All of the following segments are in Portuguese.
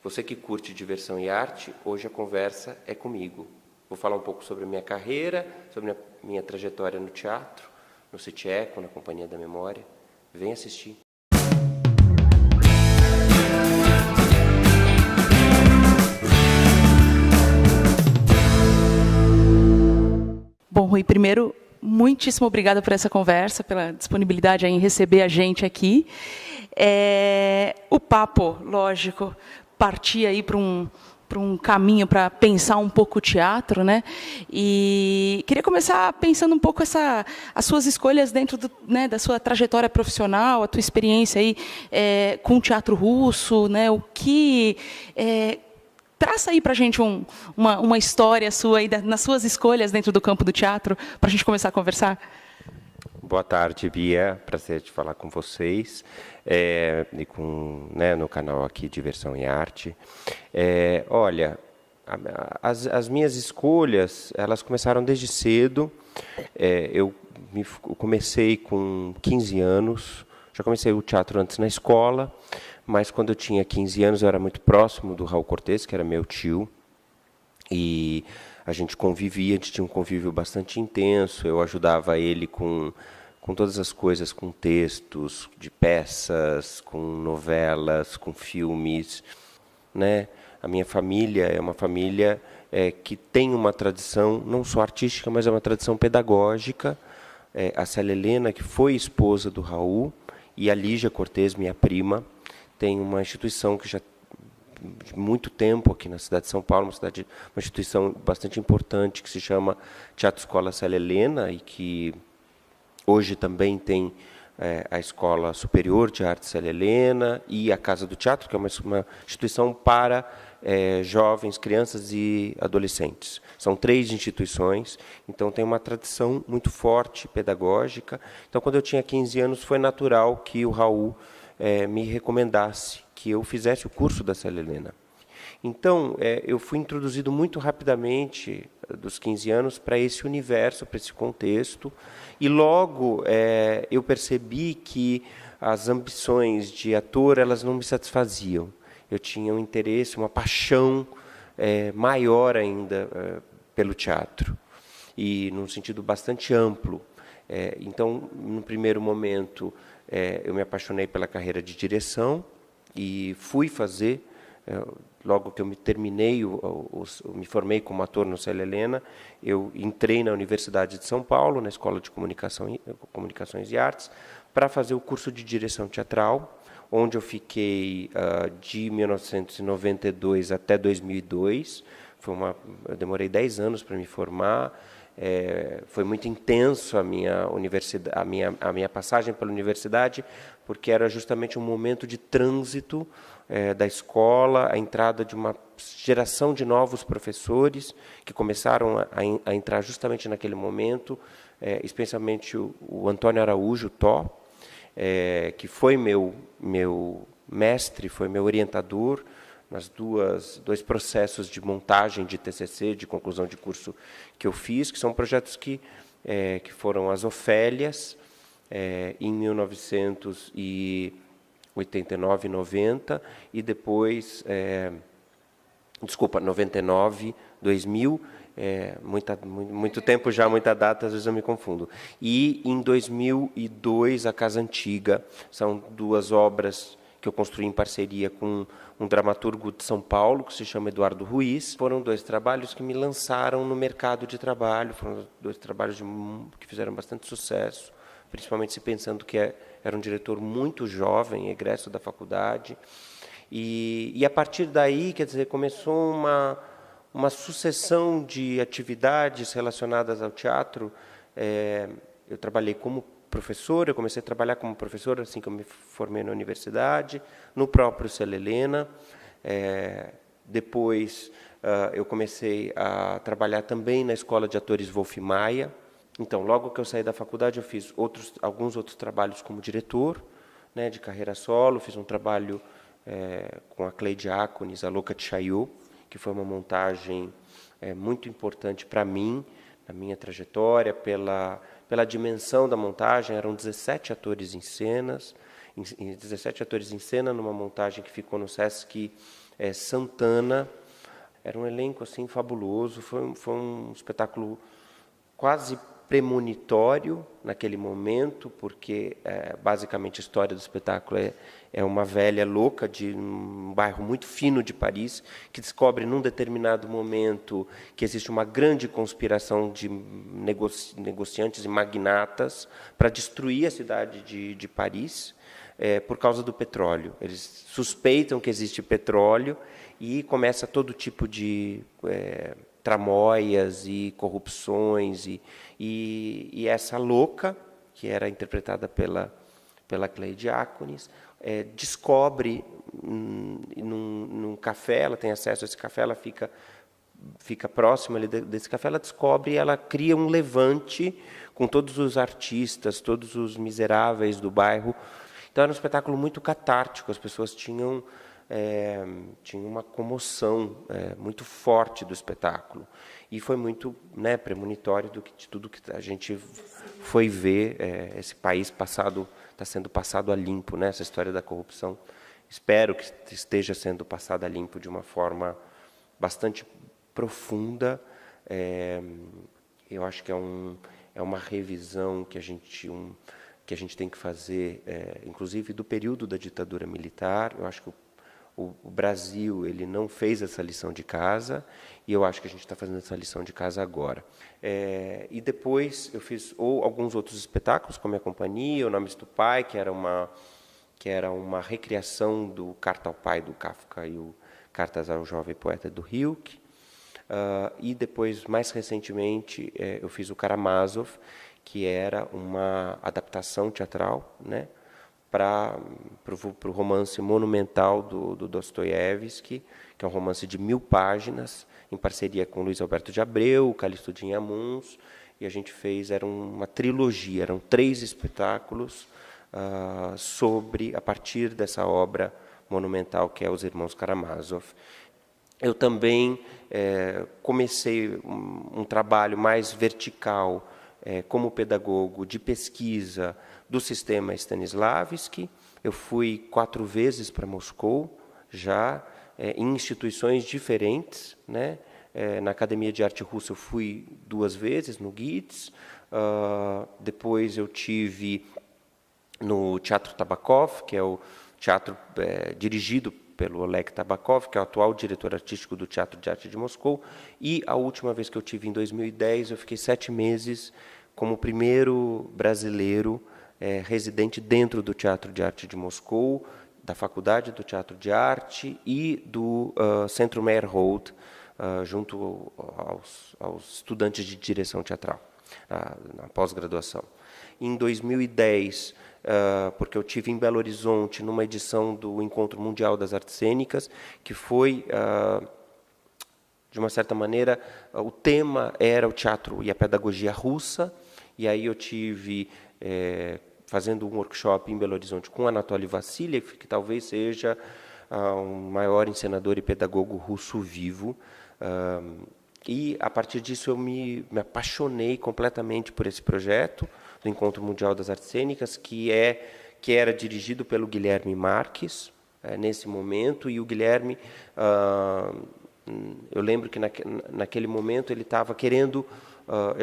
Você que curte diversão e arte, hoje a conversa é comigo. Vou falar um pouco sobre a minha carreira, sobre a minha trajetória no teatro, no City Eco, na Companhia da Memória. Vem assistir. Bom, Rui, primeiro, muitíssimo obrigada por essa conversa, pela disponibilidade em receber a gente aqui. O papo, lógico, partia aí para um caminho para pensar um pouco o teatro, né? E queria começar pensando um pouco as suas escolhas dentro da sua trajetória profissional, a tua experiência aí com o teatro russo, né? O que traça aí para a gente uma história sua aí nas suas escolhas dentro do campo do teatro, para a gente começar a conversar. Boa tarde, Bia. Prazer de falar com vocês e no canal aqui Diversão e Arte. Olha, as minhas escolhas, elas começaram desde cedo. Eu comecei com 15 anos, já comecei o teatro antes na escola, mas quando eu tinha 15 anos eu era muito próximo do Raul Cortez, que era meu tio, e a gente convivia, a gente tinha um convívio bastante intenso. Eu ajudava ele com todas as coisas, com textos de peças, com novelas, com filmes, né? A minha família é uma família que tem uma tradição, não só artística, mas é uma tradição pedagógica. A Célia Helena, que foi esposa do Raul, e a Lígia Cortez, minha prima, tem uma instituição que já de muito tempo aqui na cidade de São Paulo, uma instituição bastante importante que se chama Teatro Escola Célia Helena, e que hoje também tem a Escola Superior de Arte Célia Helena e a Casa do Teatro, que é uma instituição para jovens, crianças e adolescentes. São 3 instituições, então tem uma tradição muito forte, pedagógica. Então, quando eu tinha 15 anos, foi natural que o Raul me recomendasse que eu fizesse o curso da Célia Helena. Então, eu fui introduzido muito rapidamente, dos 15 anos, para esse universo, para esse contexto, e logo eu percebi que as ambições de ator, elas não me satisfaziam. Eu tinha um interesse, uma paixão maior ainda pelo teatro, e num sentido bastante amplo. Então, no primeiro momento, eu me apaixonei pela carreira de direção e fui fazer, logo que eu me formei como ator no Célia Helena, eu entrei na Universidade de São Paulo, na Escola de Comunicações e Artes, para fazer o curso de direção teatral, onde eu fiquei de 1992 até 2002. Eu demorei 10 anos para me formar. Foi muito intenso a minha passagem pela universidade, porque era justamente um momento de trânsito da escola, a entrada de uma geração de novos professores que começaram a entrar justamente naquele momento, especialmente o Antônio Araújo, Tó, que foi meu mestre, foi meu orientador nas dois processos de montagem de TCC, de conclusão de curso que eu fiz, que são projetos que foram as Ofélias, em 1989 e 90, e depois, 99, 2000, muito tempo já, muita data, às vezes eu me confundo. E, em 2002, a Casa Antiga. São 2 obras que eu construí em parceria com um dramaturgo de São Paulo, que se chama Eduardo Ruiz. Foram 2 trabalhos que me lançaram no mercado de trabalho, foram 2 trabalhos que fizeram bastante sucesso, principalmente se pensando que era um diretor muito jovem, egresso da faculdade. E a partir daí, quer dizer, começou uma sucessão de atividades relacionadas ao teatro. Eu trabalhei como professor, eu comecei a trabalhar como professor assim que eu me formei na universidade, no próprio Célia Helena. Depois, eu comecei a trabalhar também na Escola de Atores Wolf Maia. Então, logo que eu saí da faculdade, eu fiz alguns outros trabalhos como diretor, né, de carreira solo. Fiz um trabalho com a Cleide Diáconis, A Louca de Chaillot, que foi uma montagem muito importante para mim, na minha trajetória, pela dimensão da montagem. Eram 17 atores em cena, numa montagem que ficou no Sesc Santana. Era um elenco assim fabuloso, foi um espetáculo quase premonitório naquele momento, porque basicamente a história do espetáculo é uma velha louca de um bairro muito fino de Paris, que descobre num determinado momento que existe uma grande conspiração de negociantes e magnatas para destruir a cidade de Paris, por causa do petróleo. Eles suspeitam que existe petróleo e começa todo tipo de tramóias e corrupções, e essa louca, que era interpretada pela Cleide Diáconis, descobre num café, ela tem acesso a esse café, ela fica próxima ali desse café, ela descobre e ela cria um levante com todos os artistas, todos os miseráveis do bairro. Então era um espetáculo muito catártico, as pessoas tinham uma comoção muito forte do espetáculo. E foi muito premonitório de tudo que a gente foi ver. Esse país está sendo passado a limpo, né? Essa história da corrupção. Espero que esteja sendo passada a limpo de uma forma bastante profunda. Eu acho que é uma revisão que a gente tem que fazer, inclusive do período da ditadura militar. Eu acho que o Brasil ele não fez essa lição de casa, e eu acho que a gente está fazendo essa lição de casa agora. E depois eu fiz alguns outros espetáculos com a minha companhia, O Nomes do Pai, que era uma recriação do Carta ao Pai do Kafka e o Cartas ao Jovem Poeta do Rilke. E depois, mais recentemente, eu fiz o Karamazov, que era uma adaptação teatral, né, para o romance monumental do Dostoiévski, que é um romance de 1000 páginas, em parceria com Luiz Alberto de Abreu, Calixto de Inhamuns, e a gente era uma trilogia, eram 3 espetáculos a partir dessa obra monumental que é Os Irmãos Karamazov. Eu também comecei um trabalho mais vertical como pedagogo de pesquisa do sistema Stanislavski. Eu fui 4 vezes para Moscou, já em instituições diferentes, né? Na Academia de Arte Russa eu fui 2 vezes, no GITS. Depois eu tive no Teatro Tabakov, que é o teatro dirigido pelo Oleg Tabakov, que é o atual diretor artístico do Teatro de Arte de Moscou. E a última vez que eu tive, em 2010, eu fiquei 7 meses como o primeiro brasileiro residente dentro do Teatro de Arte de Moscou, da Faculdade do Teatro de Arte e do Centro Meyerhold, junto aos estudantes de direção teatral, na pós-graduação. Em 2010, porque eu tive em Belo Horizonte, numa edição do Encontro Mundial das Artes Cênicas, que foi, de uma certa maneira, o tema era o teatro e a pedagogia russa, e aí eu tive fazendo um workshop em Belo Horizonte com Anatoly Vassiliev, que talvez seja o maior encenador e pedagogo russo vivo. E, a partir disso, eu me apaixonei completamente por esse projeto do Encontro Mundial das Artes Cênicas, que era dirigido pelo Guilherme Marques, nesse momento, e o Guilherme, eu lembro que naquele momento ele estava querendo,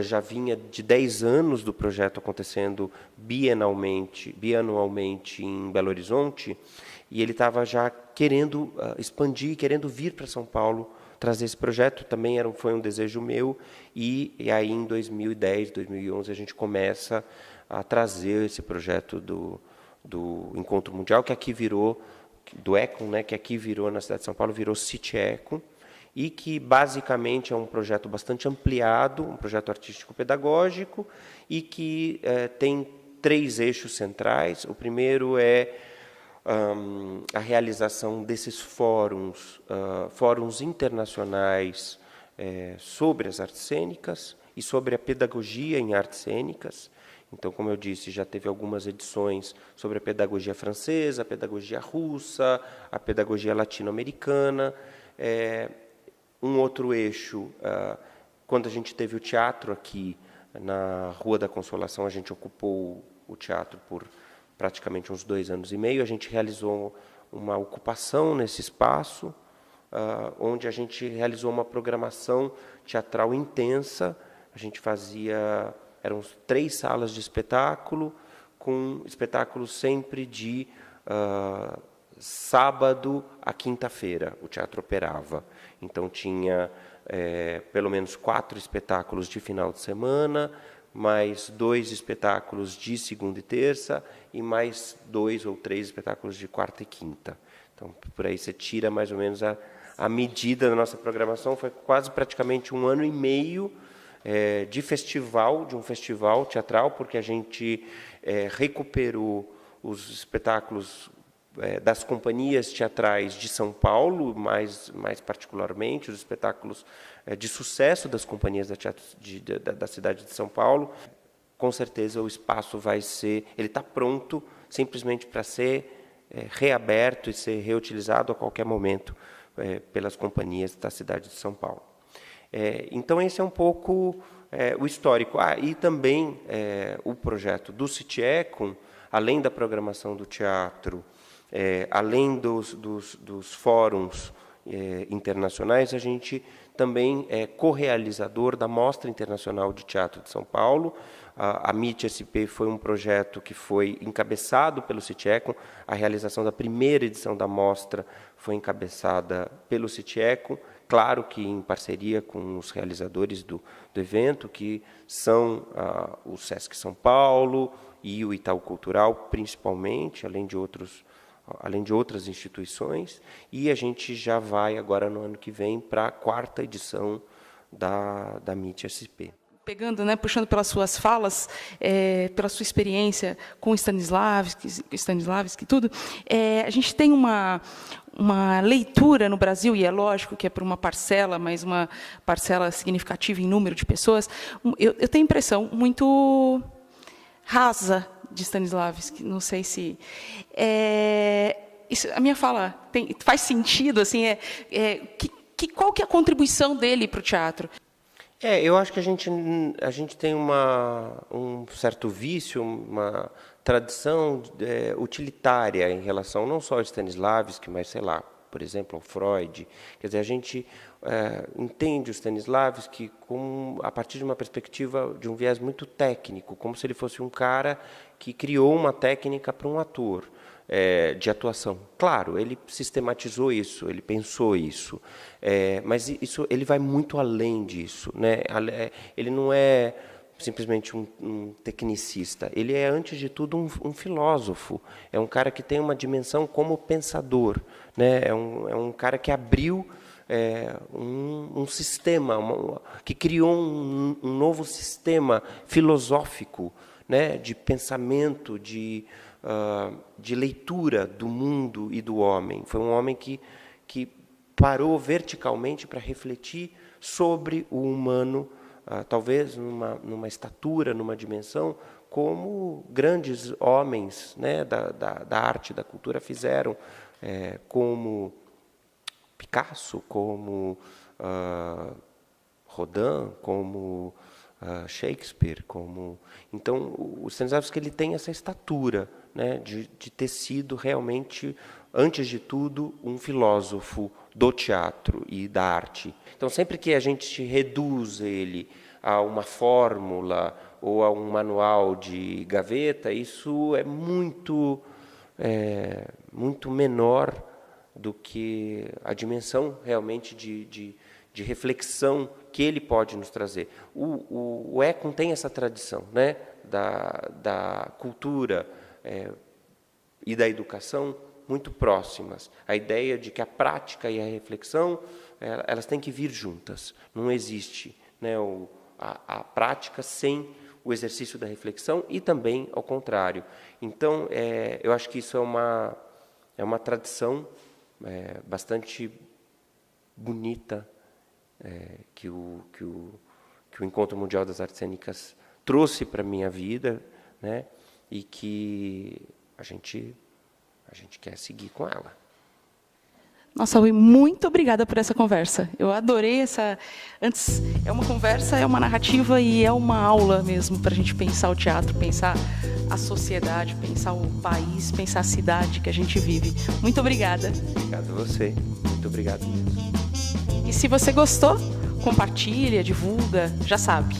já vinha de 10 anos do projeto acontecendo bianualmente em Belo Horizonte, e ele estava já querendo expandir, querendo vir para São Paulo, trazer esse projeto. Também foi um desejo meu, e aí em 2010, 2011, a gente começa a trazer esse projeto do Encontro Mundial, que aqui virou, do ECOM, né, que aqui virou, na cidade de São Paulo, virou City ECOM, e que basicamente é um projeto bastante ampliado, um projeto artístico-pedagógico, e que tem 3 eixos centrais. O primeiro é a realização desses fóruns internacionais sobre as artes cênicas e sobre a pedagogia em artes cênicas. Então, como eu disse, já teve algumas edições sobre a pedagogia francesa, a pedagogia russa, a pedagogia latino-americana. Um outro eixo, quando a gente teve o teatro aqui na Rua da Consolação, a gente ocupou o teatro por praticamente uns 2 anos e meio. A gente realizou uma ocupação nesse espaço onde a gente realizou uma programação teatral intensa. A gente fazia, eram 3 salas de espetáculo, com espetáculos sempre de sábado a quinta-feira, o teatro operava. Então, tinha pelo menos 4 espetáculos de final de semana, mais 2 espetáculos de segunda e terça, e mais 2 ou 3 espetáculos de quarta e quinta. Então, por aí você tira mais ou menos a medida da nossa programação. Foi quase praticamente 1 ano e meio de um festival teatral, porque a gente recuperou os espetáculos das companhias teatrais de São Paulo, mais particularmente, os espetáculos de sucesso das companhias da cidade de São Paulo. Com certeza o espaço ele está pronto simplesmente para ser reaberto e ser reutilizado a qualquer momento pelas companhias da cidade de São Paulo. Então, esse é um pouco o histórico. E também o projeto do Citiecum, além da programação do teatro, além dos fóruns internacionais, a gente também é correalizador da Mostra Internacional de Teatro de São Paulo. A MIT-SP foi um projeto que foi encabeçado pelo Citiecum. A realização da primeira edição da mostra foi encabeçada pelo Citiecum, claro que em parceria com os realizadores do evento, que são o Sesc São Paulo e o Itaú Cultural, principalmente, além de outras instituições. E a gente já vai, agora no ano que vem, para a 4ª edição da MIT-SP. Pegando, puxando pelas suas falas, pela sua experiência com Stanislavski e tudo, a gente tem uma leitura no Brasil, e é lógico que é por uma parcela, mas uma parcela significativa em número de pessoas, eu tenho a impressão muito rasa de Stanislavski. Não sei se... a minha fala faz sentido, assim, qual que é a contribuição dele para o teatro? Eu acho que a gente tem um certo vício, uma tradição utilitária em relação não só a Stanislavski, mas, sei lá, por exemplo, ao Freud. Quer dizer, a gente entende o Stanislavski a partir de uma perspectiva, de um viés muito técnico, como se ele fosse um cara que criou uma técnica para um ator. De atuação. Claro, ele sistematizou isso, ele pensou isso, mas ele vai muito além disso, né? Ele não é simplesmente um tecnicista, ele é, antes de tudo, um filósofo, é um cara que tem uma dimensão como pensador, né? É um cara que abriu um sistema, que criou um novo sistema filosófico, né? De pensamento, de leitura do mundo e do homem. Foi um homem que parou verticalmente para refletir sobre o humano, talvez numa estatura, numa dimensão, como grandes homens, né, da arte, da cultura fizeram, como Picasso, como Rodin, como Shakespeare, então o Stanislavski ele tem essa estatura, né, de ter sido realmente, antes de tudo, um filósofo do teatro e da arte. Então, sempre que a gente reduz ele a uma fórmula ou a um manual de gaveta, isso é muito menor do que a dimensão realmente de reflexão que ele pode nos trazer. O Ecum tem essa tradição, né, da cultura e da educação muito próximas. A ideia de que a prática e a reflexão elas têm que vir juntas. Não existe, né, a prática sem o exercício da reflexão e também ao contrário. Então, eu acho que isso é uma tradição bastante bonita que o Encontro Mundial das Artes Cênicas trouxe para a minha vida, né, e que a gente quer seguir com ela. Nossa, Rui, muito obrigada por essa conversa. Eu adorei Antes, é uma conversa, é uma narrativa e é uma aula mesmo para a gente pensar o teatro, pensar a sociedade, pensar o país, pensar a cidade que a gente vive. Muito obrigada. Obrigado a você. Muito obrigado mesmo. E se você gostou, compartilha, divulga, já sabe.